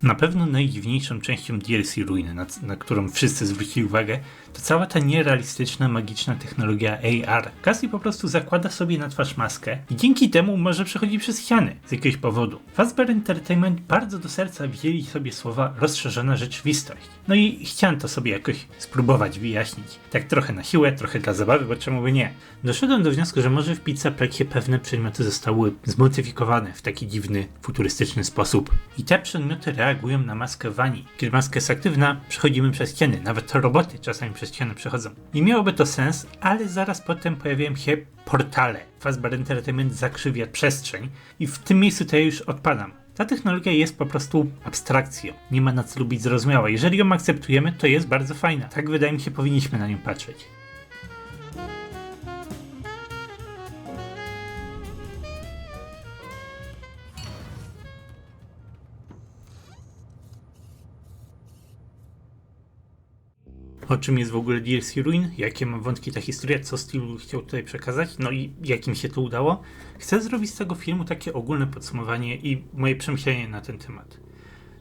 Na pewno najdziwniejszą częścią DLC Ruin, na którą wszyscy zwrócili uwagę, to cała ta nierealistyczna, magiczna technologia AR. Cassie po prostu zakłada sobie na twarz maskę i dzięki temu może przechodzić przez ściany z jakiegoś powodu. Fazbear Entertainment bardzo do serca wzięli sobie słowa rozszerzona rzeczywistość. No i chciałem to sobie jakoś spróbować wyjaśnić. Tak trochę na siłę, trochę dla zabawy, bo czemu by nie. Doszedłem do wniosku, że może w Pizzaplexie pewne przedmioty zostały zmodyfikowane w taki dziwny, futurystyczny sposób. I te przedmioty reagują na maskę Vani. Kiedy maska jest aktywna, przechodzimy przez ściany. Nawet roboty czasami przez ściany przechodzą. I miałoby to sens, ale zaraz potem pojawiają się portale. Fazbear Entertainment zakrzywia przestrzeń i w tym miejscu to ja już odpadam. Ta technologia jest po prostu abstrakcją. Nie ma na celu być zrozumiała. Jeżeli ją akceptujemy, to jest bardzo fajna. Tak wydaje mi się, powinniśmy na nią patrzeć. O czym jest w ogóle DLC Ruin, jakie ma wątki ta historia, co Steel chciał tutaj przekazać, no i jak im się to udało. Chcę zrobić z tego filmu takie ogólne podsumowanie i moje przemyślenie na ten temat.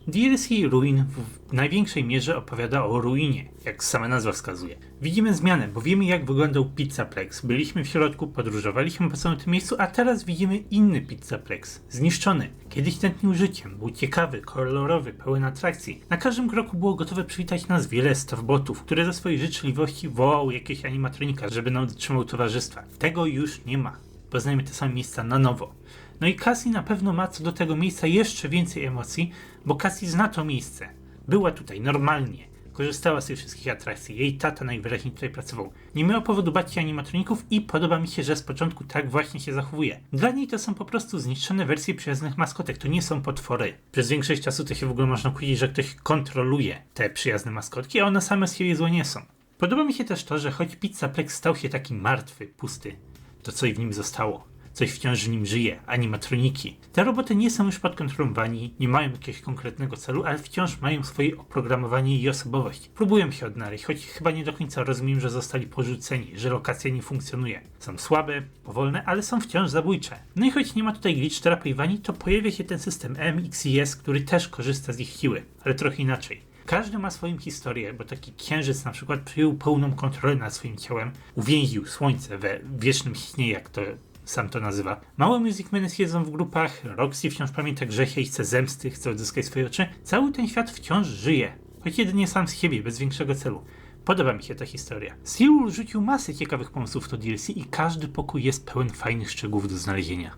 DLC Ruin w największej mierze opowiada o ruinie, jak sama nazwa wskazuje. Widzimy zmianę, bo wiemy jak wyglądał Pizzaplex. Byliśmy w środku, podróżowaliśmy po całym tym miejscu, a teraz widzimy inny Pizzaplex. Zniszczony. Kiedyś tętnił życiem, był ciekawy, kolorowy, pełen atrakcji. Na każdym kroku było gotowe przywitać nas wiele staffbotów, które ze swojej życzliwości wołały jakiegoś animatronika, żeby nam dotrzymał towarzystwa. Tego już nie ma. Poznajmy te same miejsca na nowo. No i Cassie na pewno ma co do tego miejsca jeszcze więcej emocji, bo Cassie zna to miejsce. Była tutaj normalnie, korzystała z tych wszystkich atrakcji, jej tata najwyraźniej tutaj pracował. Nie miała powodu bać się animatroników i podoba mi się, że z początku tak właśnie się zachowuje. Dla niej to są po prostu zniszczone wersje przyjaznych maskotek, to nie są potwory. Przez większość czasu to się w ogóle można powiedzieć, że ktoś kontroluje te przyjazne maskotki, a one same z siebie złe nie są. Podoba mi się też to, że choć Pizzaplex stał się taki martwy, pusty, to coś w nim zostało. Coś wciąż w nim żyje, animatroniki. Te roboty nie są już pod kontrolą Vani, nie mają jakiegoś konkretnego celu, ale wciąż mają swoje oprogramowanie i osobowość. Próbują się odnaleźć, choć chyba nie do końca rozumiem, że zostali porzuceni, że lokacja nie funkcjonuje. Są słabe, powolne, ale są wciąż zabójcze. No i choć nie ma tutaj glitch trapa i Vani, to pojawia się ten system MXIS, który też korzysta z ich siły, ale trochę inaczej. Każdy ma swoją historię, bo taki księżyc na przykład przyjął pełną kontrolę nad swoim ciałem, uwięził słońce we wiecznym śnie, jak to sam to nazywa. Małe Musicmeny siedzą w grupach, Roxy wciąż pamięta grzechy i chce zemsty, chce odzyskać swoje oczy. Cały ten świat wciąż żyje, choć jedynie sam z siebie, bez większego celu. Podoba mi się ta historia. Steel rzucił masę ciekawych pomysłów w to DLC i każdy pokój jest pełen fajnych szczegółów do znalezienia.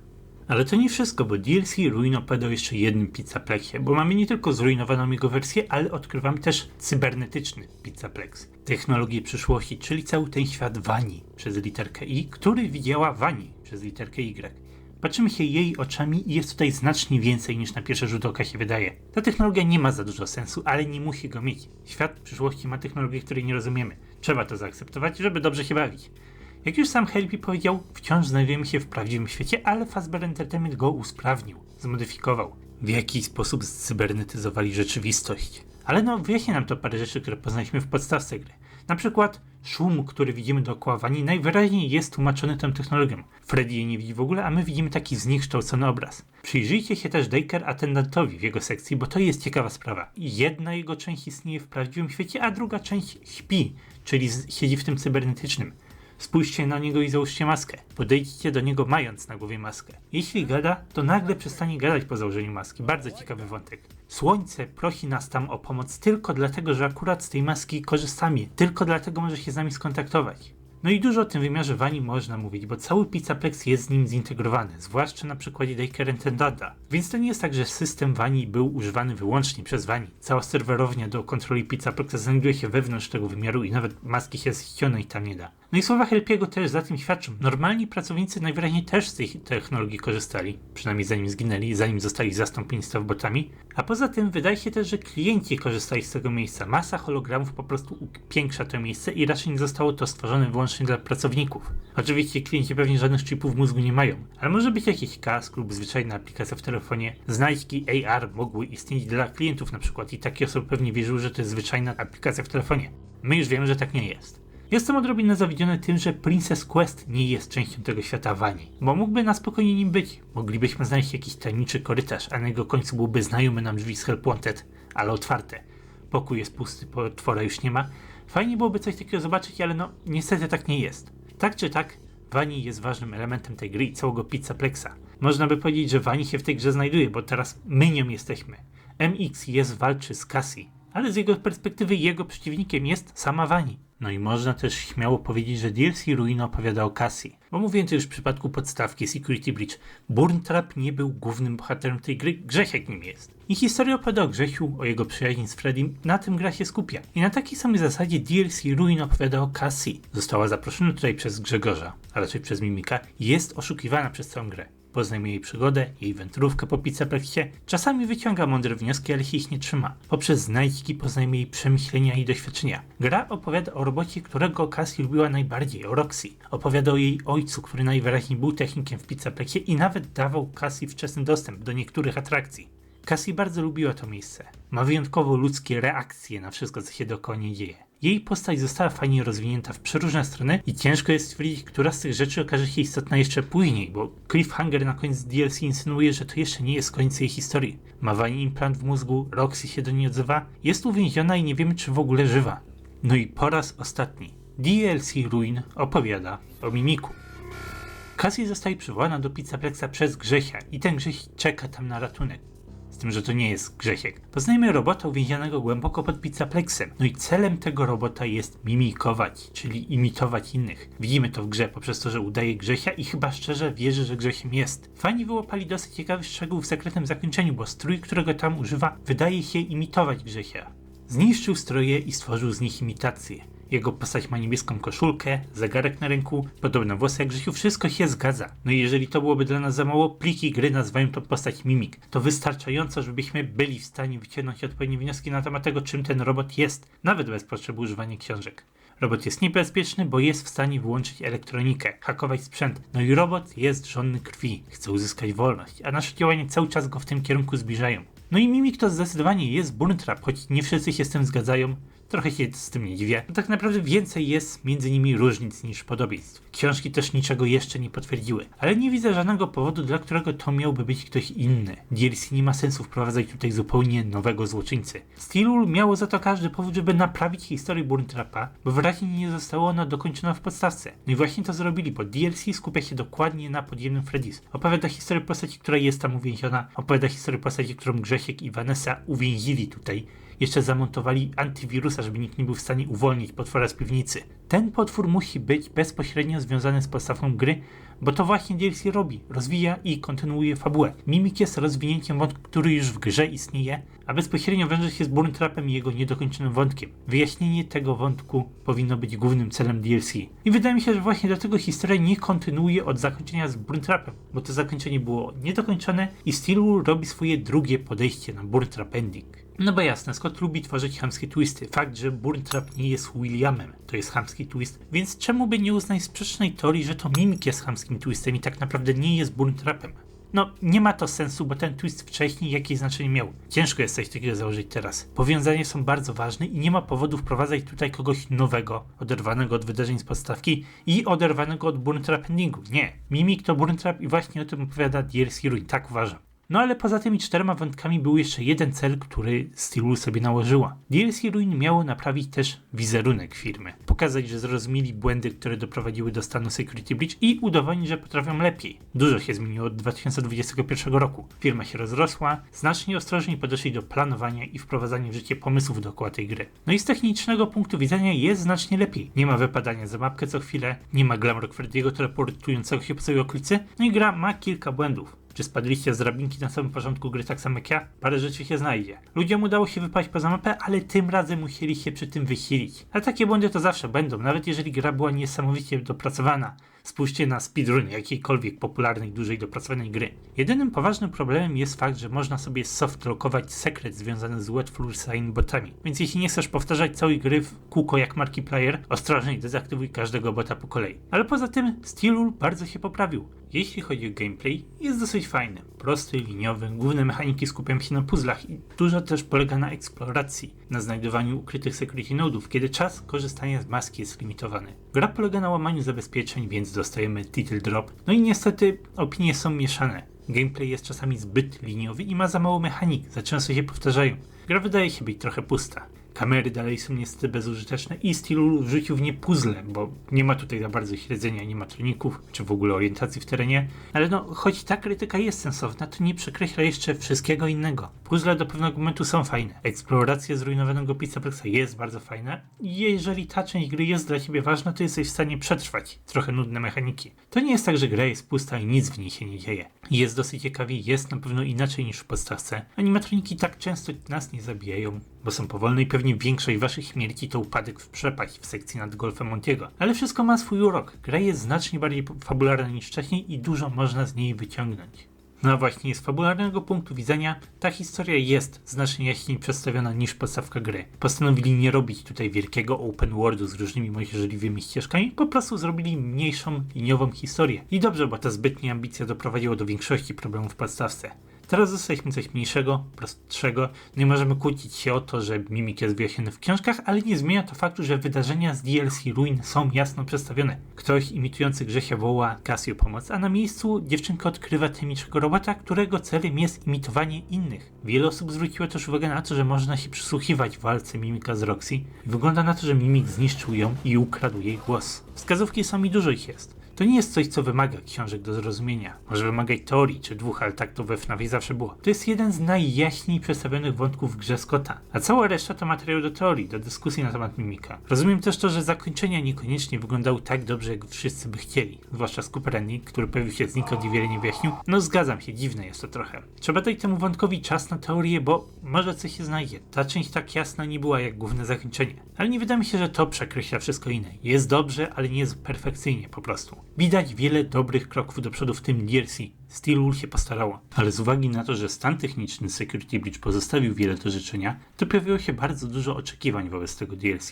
Ale to nie wszystko, bo DLC Ruin opowiadał jeszcze jednym Pizzaplexie, bo mamy nie tylko zrujnowaną jego wersję, ale odkrywamy też cybernetyczny Pizzaplex. Technologię przyszłości, czyli cały ten świat Vani przez literkę I, który widziała Vani przez literkę Y. Patrzymy się jej oczami i jest tutaj znacznie więcej niż na pierwszy rzut oka się wydaje. Ta technologia nie ma za dużo sensu, ale nie musi go mieć. Świat przyszłości ma technologię, której nie rozumiemy. Trzeba to zaakceptować, żeby dobrze się bawić. Jak już sam Helpy powiedział, wciąż znajdujemy się w prawdziwym świecie, ale Fazbear Entertainment go usprawnił, zmodyfikował. W jakiś sposób cybernetyzowali rzeczywistość. Ale no, wyjaśnia nam to parę rzeczy, które poznaliśmy w podstawce gry. Na przykład szum, który widzimy dookoła Vani, najwyraźniej jest tłumaczony tą technologią. Freddy jej nie widzi w ogóle, a my widzimy taki zniekształcony obraz. Przyjrzyjcie się też Daycare Attendantowi w jego sekcji, bo to jest ciekawa sprawa. Jedna jego część istnieje w prawdziwym świecie, a druga część śpi, czyli siedzi w tym cybernetycznym. Spójrzcie na niego i załóżcie maskę. Podejdźcie do niego mając na głowie maskę. Jeśli gada, to nagle przestanie gadać po założeniu maski. Bardzo ciekawy wątek. Słońce prosi nas tam o pomoc tylko dlatego, że akurat z tej maski korzystamy. Tylko dlatego może się z nami skontaktować. No i dużo o tym wymiarze Vani można mówić, bo cały Pizzaplex jest z nim zintegrowany, zwłaszcza na przykładzie Daycare Attendanta. Więc to nie jest tak, że system Vani był używany wyłącznie przez Vani. Cała serwerownia do kontroli Pizzaplexa znajduje się wewnątrz tego wymiaru i nawet maski się ściągnąć tam nie da. No i słowa Helpiego też za tym świadczą. Normalni pracownicy najwyraźniej też z tej technologii korzystali, przynajmniej zanim zginęli, zanim zostali zastąpieni staffbotami. A poza tym wydaje się też, że klienci korzystali z tego miejsca. Masa hologramów po prostu upiększa to miejsce i raczej nie zostało to stworzone wyłącznie dla pracowników. Oczywiście klienci pewnie żadnych chipów w mózgu nie mają, ale może być jakiś kask lub zwyczajna aplikacja w telefonie. Znajdźki AR mogły istnieć dla klientów na przykład i takie osoby pewnie wierzyły, że to jest zwyczajna aplikacja w telefonie. My już wiemy, że tak nie jest. Jestem odrobinę zawiedziony tym, że Princess Quest nie jest częścią tego świata Vani, bo mógłby na spokojnie nim być. Moglibyśmy znaleźć jakiś tajemniczy korytarz, a na jego końcu byłby znajomy nam drzwi z Help Wanted. ale otwarte. Pokój jest pusty, potwora już nie ma. Fajnie byłoby coś takiego zobaczyć, ale no niestety tak nie jest. Tak czy tak, Vani jest ważnym elementem tej gry i całego Pizzaplexa. Można by powiedzieć, że Vani się w tej grze znajduje, bo teraz my nią jesteśmy. MX walczy z Cassie, ale z jego perspektywy jego przeciwnikiem jest sama Vani. No i można też śmiało powiedzieć, że DLC Ruin opowiada o Cassie. Bo mówiłem to już w przypadku podstawki Security Breach. Burntrap nie był głównym bohaterem tej gry, Grzesiek nim jest. I historia opowiada o Grzesiu, o jego przyjaźni z Freddym, na tym gra się skupia. I na takiej samej zasadzie DLC Ruin opowiada o Cassie. Została zaproszona tutaj przez Grzegorza, a raczej przez Mimika, i jest oszukiwana przez całą grę. Poznajmy jej przygodę, jej wędrówkę po Pizzaplexie. Czasami wyciąga mądre wnioski, ale się ich nie trzyma. Poprzez znajdźki poznajmy jej przemyślenia i doświadczenia. Gra opowiada o robocie, którego Cassie lubiła najbardziej, o Roxy. Opowiada o jej ojcu, który najwyraźniej był technikiem w Pizzaplexie i nawet dawał Cassie wczesny dostęp do niektórych atrakcji. Cassie bardzo lubiła to miejsce. Ma wyjątkowo ludzkie reakcje na wszystko, co się dookoła niej dzieje. Jej postać została fajnie rozwinięta w przeróżne strony i ciężko jest stwierdzić, która z tych rzeczy okaże się istotna jeszcze później, bo cliffhanger na koniec DLC insynuuje, że to jeszcze nie jest koniec jej historii. Ma Vani implant w mózgu, Roxy się do niej odzywa, jest uwięziona i nie wiemy, czy w ogóle żywa. No i po raz ostatni DLC Ruin opowiada o Mimiku. Cassie zostaje przywołana do Pizzaplexa przez Grzesia i ten Grześ czeka tam na ratunek. Z tym, że to nie jest Grzesiek. Poznajmy robota uwięzionego głęboko pod Pizzaplexem. No i celem tego robota jest mimikować, czyli imitować innych. Widzimy to w grze poprzez to, że udaje Grzesia i chyba szczerze wierzy, że Grzesiem jest. Fani wyłapali dosyć ciekawy szczegół w sekretnym zakończeniu, bo strój, którego tam używa, wydaje się imitować Grzesia. Zniszczył stroje i stworzył z nich imitację. Jego postać ma niebieską koszulkę, zegarek na ręku, podobne włosy jak Grzesiu, wszystko się zgadza. No i jeżeli to byłoby dla nas za mało, pliki gry nazywają to postać Mimik. To wystarczająco, żebyśmy byli w stanie wyciągnąć odpowiednie wnioski na temat tego, czym ten robot jest, nawet bez potrzeby używania książek. Robot jest niebezpieczny, bo jest w stanie wyłączyć elektronikę, hakować sprzęt. No i robot jest żonny krwi, chce uzyskać wolność, a nasze działania cały czas go w tym kierunku zbliżają. No i Mimik to zdecydowanie jest Burntrap, choć nie wszyscy się z tym zgadzają. Trochę się z tym nie dziwię. No tak naprawdę więcej jest między nimi różnic niż podobieństw. Książki też niczego jeszcze nie potwierdziły. Ale nie widzę żadnego powodu, dla którego to miałby być ktoś inny. DLC nie ma sensu wprowadzać tutaj zupełnie nowego złoczyńcy. Steelwool miało za to każdy powód, żeby naprawić historię Burntrapa, bo wyraźnie nie została ona dokończona w podstawce. No i właśnie to zrobili, bo DLC skupia się dokładnie na podziemnym Freddy's. Opowiada historię postaci, która jest tam uwięziona, opowiada historię postaci, którą Grzesiek i Vanessa uwięzili tutaj. Jeszcze zamontowali antywirusa, żeby nikt nie był w stanie uwolnić potwora z piwnicy. Ten potwór musi być bezpośrednio związany z podstawą gry, bo to właśnie DLC robi. Rozwija i kontynuuje fabułę. Mimik jest rozwinięciem wątku, który już w grze istnieje, a bezpośrednio wiąże się z Burntrapem i jego niedokończonym wątkiem. Wyjaśnienie tego wątku powinno być głównym celem DLC. I wydaje mi się, że właśnie dlatego historia nie kontynuuje od zakończenia z Burntrapem, bo to zakończenie było niedokończone i Steelwool robi swoje drugie podejście na Burntrap Ending. No bo jasne, Scott lubi tworzyć chamskie twisty. Fakt, że Burntrap nie jest Williamem, to jest chamski twist, więc czemu by nie uznać sprzecznej teorii, że to Mimik jest chamskim twistem i tak naprawdę nie jest Burntrapem? No, nie ma to sensu, bo ten twist wcześniej jakieś znaczenie miał. Ciężko jest coś takiego założyć teraz. Powiązania są bardzo ważne i nie ma powodu wprowadzać tutaj kogoś nowego, oderwanego od wydarzeń z podstawki i oderwanego od Burntrap Endingu. Nie. Mimik to Burntrap i właśnie o tym opowiada DLC Ruin, tak uważam. No ale poza tymi 4 wątkami był jeszcze jeden cel, który Steelwool sobie nałożyła. DLC Ruin miało naprawić też wizerunek firmy. Pokazać, że zrozumieli błędy, które doprowadziły do stanu Security Breach i udowodnić, że potrafią lepiej. Dużo się zmieniło od 2021 roku. Firma się rozrosła, znacznie ostrożniej podeszli do planowania i wprowadzania w życie pomysłów dookoła tej gry. No i z technicznego punktu widzenia jest znacznie lepiej. Nie ma wypadania za mapkę co chwilę, nie ma Glamrock Freddy'ego teleportującego się po całej okolicy, no i gra ma kilka błędów. Czy spadliście z drabinki na samym początku gry tak samo jak ja? Parę rzeczy się znajdzie. Ludziom udało się wypaść poza mapę, ale tym razem musieli się przy tym wysilić. Ale takie błędy to zawsze będą, nawet jeżeli gra była niesamowicie dopracowana. Spójrzcie na speedrun jakiejkolwiek popularnej, dużej dopracowanej gry. Jedynym poważnym problemem jest fakt, że można sobie softlockować sekret związany z Wet Floor Sign botami. Więc jeśli nie chcesz powtarzać całej gry w kółko jak Markiplier, ostrożnie dezaktywuj każdego bota po kolei. Ale poza tym Steelwool bardzo się poprawił. Jeśli chodzi o gameplay, jest dosyć fajny. Prosty, liniowy, główne mechaniki skupiają się na puzzlach i dużo też polega na eksploracji, na znajdowaniu ukrytych security nodów, kiedy czas korzystania z maski jest limitowany. Gra polega na łamaniu zabezpieczeń, więc dostajemy title drop. No i niestety opinie są mieszane. Gameplay jest czasami zbyt liniowy i ma za mało mechanik, za często się powtarzają. Gra wydaje się być trochę pusta. Kamery dalej są niestety bezużyteczne i Steel wrzucił w nie puzzle, bo nie ma tutaj za bardzo śledzenia animatroników, czy w ogóle orientacji w terenie, ale no, choć ta krytyka jest sensowna, to nie przekreśla jeszcze wszystkiego innego. Puzzle do pewnego momentu są fajne, eksploracja zrujnowanego Pizzaplexa jest bardzo fajna i jeżeli ta część gry jest dla ciebie ważna, to jesteś w stanie przetrwać trochę nudne mechaniki. To nie jest tak, że gra jest pusta i nic w niej się nie dzieje. Jest dosyć ciekawie, jest na pewno inaczej niż w podstawce. Animatroniki tak często nas nie zabijają, bo są powolne i pewnie większość waszych śmierci to upadek w przepaść w sekcji nad golfem Montiego. Ale wszystko ma swój urok. Gra jest znacznie bardziej fabularna niż wcześniej i dużo można z niej wyciągnąć. No właśnie, z fabularnego punktu widzenia ta historia jest znacznie jaśniej przedstawiona niż podstawka gry. Postanowili nie robić tutaj wielkiego open worldu z różnymi możliwymi ścieżkami, po prostu zrobili mniejszą, liniową historię. I dobrze, bo ta zbytnia ambicja doprowadziła do większości problemów w podstawce. Teraz dostaliśmy coś mniejszego, prostszego. Nie możemy kłócić się o to, że Mimik jest wyjaśniony w książkach, ale nie zmienia to faktu, że wydarzenia z DLC Ruin są jasno przedstawione. Ktoś imitujący Grzesia woła Cassie o pomoc, a na miejscu dziewczynka odkrywa tajemniczego robota, którego celem jest imitowanie innych. Wiele osób zwróciło też uwagę na to, że można się przysłuchiwać w walce Mimika z Roxy. Wygląda na to, że Mimik zniszczył ją i ukradł jej głos. Wskazówki są i dużo ich jest. To nie jest coś, co wymaga książek do zrozumienia. Może wymagać teorii czy dwóch, ale tak to we FNAFie zawsze było. To jest jeden z najjaśniej przedstawionych wątków w grze Scotta, a cała reszta to materiał do teorii, do dyskusji na temat Mimika. Rozumiem też to, że zakończenia niekoniecznie wyglądały tak dobrze, jak wszyscy by chcieli. Zwłaszcza Scooper Ending, który pojawił się znikąd i wiele nie wyjaśnił. No zgadzam się, dziwne jest to trochę. Trzeba dać temu wątkowi czas na teorię, bo może coś się znajdzie. Ta część tak jasna nie była jak główne zakończenie. Ale nie wydaje mi się, że to przekreśla wszystko inne. Jest dobrze, ale nie jest perfekcyjnie po prostu. Widać wiele dobrych kroków do przodu w tym DLC. Steel się postarało. Ale z uwagi na to, że stan techniczny Security Breach pozostawił wiele do życzenia, to pojawiło się bardzo dużo oczekiwań wobec tego DLC.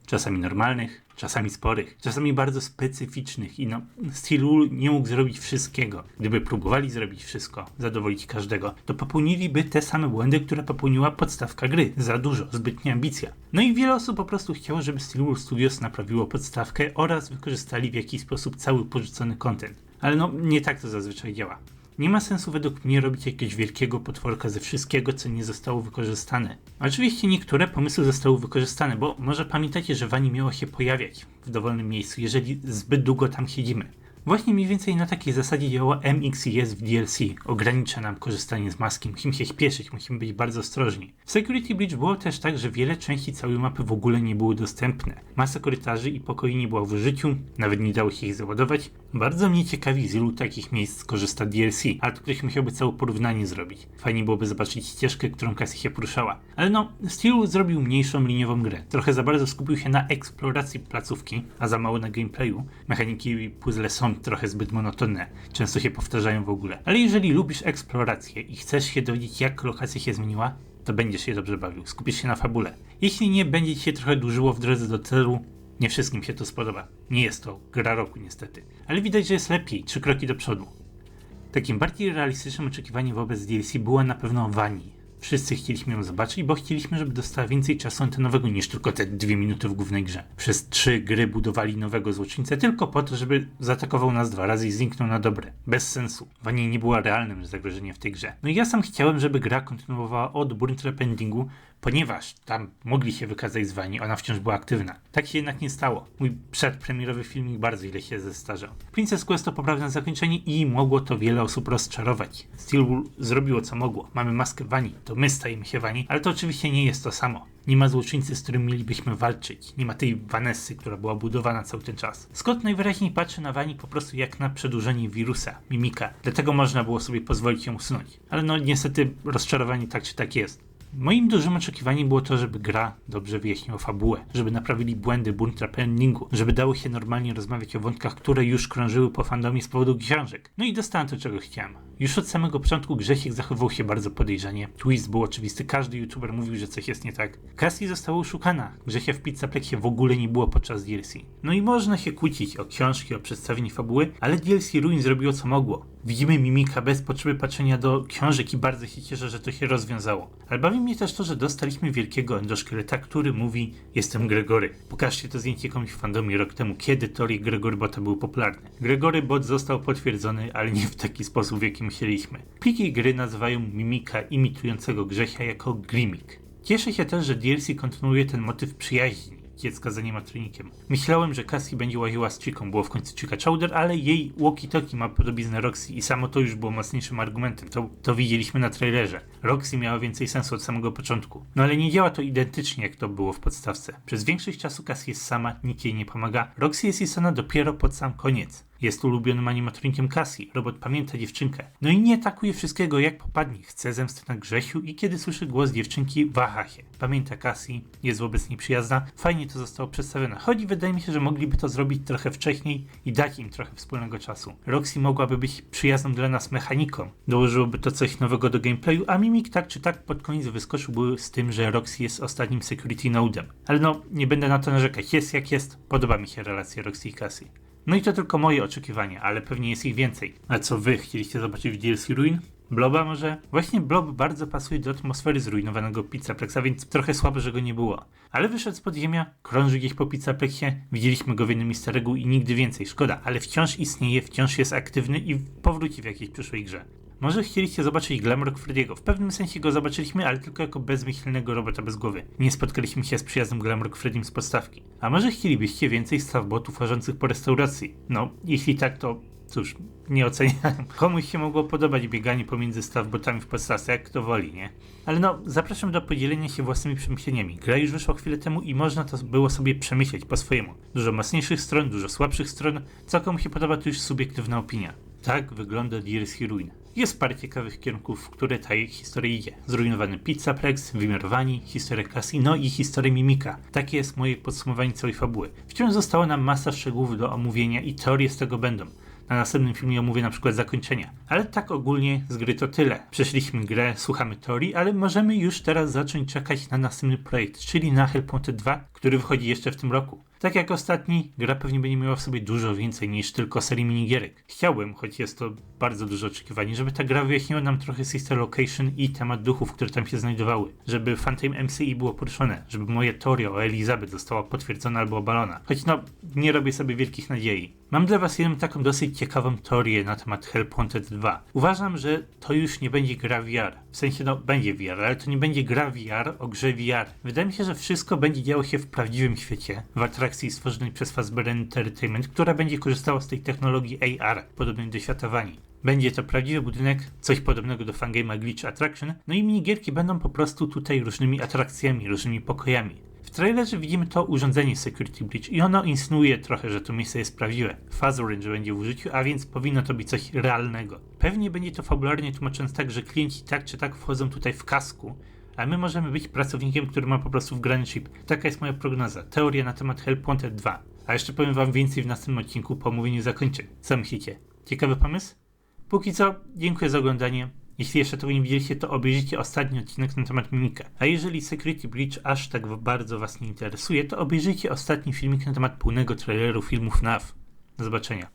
Czasami normalnych, czasami sporych, czasami bardzo specyficznych i no, Steel nie mógł zrobić wszystkiego. Gdyby próbowali zrobić wszystko, zadowolić każdego, to popełniliby te same błędy, które popełniła podstawka gry. Za dużo, zbytnia ambicja. No i wiele osób po prostu chciało, żeby Steel Studios naprawiło podstawkę oraz wykorzystali w jakiś sposób cały porzucony content. Ale no, nie tak to zazwyczaj działa. Nie ma sensu według mnie robić jakiegoś wielkiego potworka ze wszystkiego, co nie zostało wykorzystane. Oczywiście niektóre pomysły zostały wykorzystane, bo może pamiętacie, że Wani miało się pojawiać w dowolnym miejscu, jeżeli zbyt długo tam siedzimy. Właśnie mniej więcej na takiej zasadzie działa MXIS w DLC. Ogranicza nam korzystanie z maski, musimy się śpieszyć, musimy być bardzo ostrożni. W Security Breach było też tak, że wiele części całej mapy w ogóle nie były dostępne. Masa korytarzy i pokoi nie była w użyciu, nawet nie dało się ich załadować. Bardzo mnie ciekawi, z ilu takich miejsc korzysta DLC, ale to ktoś musiałby całe porównanie zrobić. Fajnie byłoby zobaczyć ścieżkę, którą Cassie się poruszała. Ale no, Steel zrobił mniejszą liniową grę. Trochę za bardzo skupił się na eksploracji placówki, a za mało na gameplayu. Mechaniki i puzzle są trochę zbyt monotonne, często się powtarzają w ogóle. Ale jeżeli lubisz eksplorację i chcesz się dowiedzieć, jak lokacja się zmieniła, to będziesz się dobrze bawił, skupisz się na fabule. Jeśli nie, będzie ci się trochę dłużyło w drodze do celu, nie wszystkim się to spodoba. Nie jest to gra roku niestety. Ale widać, że jest lepiej, 3 kroki do przodu. Takim bardziej realistycznym oczekiwaniem wobec DLC była na pewno Wani. Wszyscy chcieliśmy ją zobaczyć, bo chcieliśmy, żeby dostała więcej czasu antenowego niż tylko te 2 minuty w głównej grze. Przez 3 gry budowali nowego złoczyńcę tylko po to, żeby zaatakował nas 2 razy i zniknął na dobre. Bez sensu. Wani nie była realnym zagrożeniem w tej grze. No i ja sam chciałem, żeby gra kontynuowała od Burnt Trap Endingu, ponieważ tam mogli się wykazać z Wani, ona wciąż była aktywna. Tak się jednak nie stało. Mój przedpremierowy filmik bardzo źle się zestarzał. Princess Quest to poprawne zakończenie i mogło to wiele osób rozczarować. Steelwool zrobiło co mogło. Mamy maskę Wani, to my stajemy się Wani, ale to oczywiście nie jest to samo. Nie ma złoczyńcy, z którym mielibyśmy walczyć. Nie ma tej Vanessy, która była budowana cały ten czas. Scott najwyraźniej patrzy na Wani po prostu jak na przedłużenie wirusa, Mimika. Dlatego można było sobie pozwolić ją usunąć. Ale no niestety rozczarowanie tak czy tak jest. Moim dużym oczekiwaniem było to, żeby gra dobrze wyjaśniła fabułę, żeby naprawili błędy Burnt Trap Endingu, żeby dało się normalnie rozmawiać o wątkach, które już krążyły po fandomie z powodu książek. No i dostałem to, czego chciałem. Już od samego początku Grzesiek zachowywał się bardzo podejrzanie. Twist był oczywisty, każdy youtuber mówił, że coś jest nie tak. Cassie została oszukana. Grzesia w Pizzaplexie w ogóle nie było podczas DLC. No i można się kłócić o książki, o przedstawienie fabuły, ale DLC Ruin zrobiło co mogło. Widzimy Mimika bez potrzeby patrzenia do książek i bardzo się cieszę, że to się rozwiązało. Ale bawi mnie też to, że dostaliśmy wielkiego endoszkieleta, który mówi: jestem Gregory. Pokażcie to zdjęcie komuś w fandomie rok temu, kiedy teorie Gregory Bota były popularne. Gregory Bot został potwierdzony, ale nie w taki sposób, w jaki myśleliśmy. Pliki gry nazywają Mimika imitującego Grzesia jako Grimik. Cieszę się też, że DLC kontynuuje ten motyw przyjaźni dziecka z animatronikiem. Myślałem, że Cassie będzie łaziła z Chiką, było w końcu Chica Chowder, ale jej walkie-talkie ma podobiznę Roxy i samo to już było mocniejszym argumentem. To widzieliśmy na trailerze. Roxy miała więcej sensu od samego początku. No ale nie działa to identycznie, jak to było w podstawce. Przez większość czasu Cassie jest sama, nikt jej nie pomaga. Roxy jest istotna dopiero pod sam koniec. Jest ulubionym animatronikiem Cassie. Robot pamięta dziewczynkę. No i nie atakuje wszystkiego jak popadnie. Chce zemsty na Grzesiu i kiedy słyszy głos dziewczynki, waha się. Pamięta Cassie, jest wobec niej przyjazna. Fajnie to zostało przedstawione. Choć wydaje mi się, że mogliby to zrobić trochę wcześniej i dać im trochę wspólnego czasu. Roxy mogłaby być przyjazną dla nas mechaniką. Dołożyłoby to coś nowego do gameplayu, a Mimik tak czy tak pod koniec wyskoczyłby z tym, że Roxy jest ostatnim security node'em. Ale no, nie będę na to narzekać. Jest jak jest. Podoba mi się relacja Roxy i Cassie. No i to tylko moje oczekiwania, ale pewnie jest ich więcej. A co wy chcieliście zobaczyć w DLC Ruin? Bloba może? Właśnie Blob bardzo pasuje do atmosfery zrujnowanego Pizzaplexa, więc trochę słabo, że go nie było. Ale wyszedł z podziemia, krąży gdzieś po Pizzaplexie, widzieliśmy go w jednym easter eggu i nigdy więcej. Szkoda, ale wciąż istnieje, wciąż jest aktywny i powróci w jakiejś przyszłej grze. Może chcieliście zobaczyć Glamrock Freddy'ego. W pewnym sensie go zobaczyliśmy, ale tylko jako bezmyślnego robota bez głowy. Nie spotkaliśmy się z przyjaznym Glamrock Freddym z podstawki. A może chcielibyście więcej staffbotów łażących po restauracji? No, jeśli tak, to cóż, nie oceniam. Komuś się mogło podobać bieganie pomiędzy staffbotami w podstawce, jak kto woli, nie? Ale no, zapraszam do podzielenia się własnymi przemyśleniami. Gra już wyszła chwilę temu i można to było sobie przemyśleć po swojemu. Dużo mocniejszych stron, dużo słabszych stron. Co komu się podoba, to już subiektywna opinia. Tak wygląda DLC Ruin. Jest parę ciekawych kierunków, w które ta historia idzie. Zrujnowany Pizzaplex, wymiar Vani, historia Casino i historia Mimika. Takie jest moje podsumowanie całej fabuły. Wciąż została nam masa szczegółów do omówienia i teorie z tego będą. Na następnym filmie omówię na przykład zakończenia. Ale tak ogólnie z gry to tyle. Przeszliśmy grę, słuchamy teorii, ale możemy już teraz zacząć czekać na następny projekt, czyli na Hellpointed 2, który wychodzi jeszcze w tym roku. Tak jak ostatni, gra pewnie będzie miała w sobie dużo więcej niż tylko serii minigierek. Chciałbym, choć jest to bardzo duże oczekiwanie, żeby ta gra wyjaśniła nam trochę Sister Location i temat duchów, które tam się znajdowały. Żeby Phantom MCI było poruszone, żeby moja teoria o Elizabeth została potwierdzona albo obalona. Choć no, nie robię sobie wielkich nadziei. Mam dla was jedną taką dosyć ciekawą teorię na temat Hellpointed 2. Uważam, że to już nie będzie gra VR. W sensie, no, będzie VR, ale to nie będzie gra VR o grze VR. Wydaje mi się, że wszystko będzie działo się w prawdziwym świecie, w atrakcji stworzonej przez Fazbear Entertainment, która będzie korzystała z tej technologii AR, podobnej do świata Vani. Będzie to prawdziwy budynek, coś podobnego do fangame'a Glitch Attraction, no i minigierki będą po prostu tutaj różnymi atrakcjami, różnymi pokojami. W trailerze widzimy to urządzenie Security Breach i ono insynuuje trochę, że to miejsce jest prawdziwe. Fuzz Orange będzie w użyciu, a więc powinno to być coś realnego. Pewnie będzie to fabularnie tłumacząc tak, że klienci tak czy tak wchodzą tutaj w kasku, a my możemy być pracownikiem, który ma po prostu wgrany chip. Taka jest moja prognoza, teoria na temat Hellpointed 2. A jeszcze powiem wam więcej w następnym odcinku po omówieniu zakończeń. Co myślicie? Ciekawy pomysł? Póki co, dziękuję za oglądanie. Jeśli jeszcze tego nie widzieliście, to obejrzyjcie ostatni odcinek na temat Mimika. A jeżeli Security Breach aż tak bardzo was nie interesuje, to obejrzyjcie ostatni filmik na temat pełnego traileru filmu FNAF. Do zobaczenia.